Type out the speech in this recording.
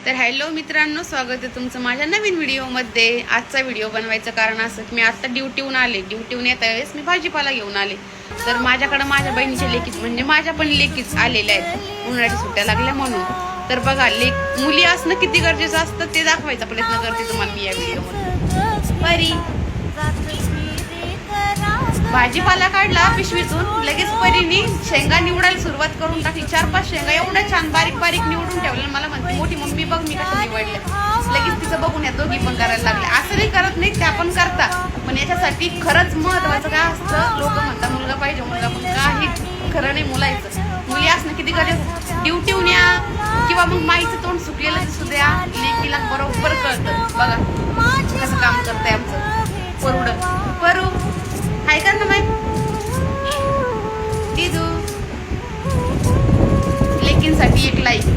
तर हॅलो मित्रांनो, स्वागत आहे तुमचं माझ्या नवीन व्हिडिओमध्ये. आजचा व्हिडिओ बनवायचं कारण असं की मी आता ड्युटीहून येता वेळेस मी भाजीपाला घेऊन आले. तर माझ्याकडं माझ्या बहिणीच्या लेकीच म्हणजे माझ्या पण लेकीच आलेल्या आहेत उन्हाळ्याच्या सुट्ट्या लागल्या म्हणून. तर बघा, मुली असणं किती गरजेचं असतं ते दाखवायचा प्रयत्न करते तुम्हाला मी या व्हिडिओमध्ये. परी भाजीपाला काढला पिशवीतून, लगेच परीने शेंगा निवडायला सुरुवात करून टाकली. 4-5 शेंगा एवढ्या छान बारीक बारीक निवडून ठेवल्या. मला म्हणते मोठी मम्मी बघ मी कशा निवडल्या. लगेच तिचं बघून या दोघी पण करायला लागल्या. असं नाही करत नाही, त्या पण करता, पण याच्यासाठी खरंच महत्वाचं काय असतं. लोक म्हणतात मुलगा पाहिजे मुलगा, पण काही खरं नाही मुलायचं. मुली असणं किती गरजेचं. ड्युटीहून या किंवा मग माईचं तोंड सुकलेलं दिसू द्या, लेकीला बरोबर कळतं. बघा कसं काम करतंय आमचं परू हाय का ना माई दिदू. लेकींसाठी एक लाईक.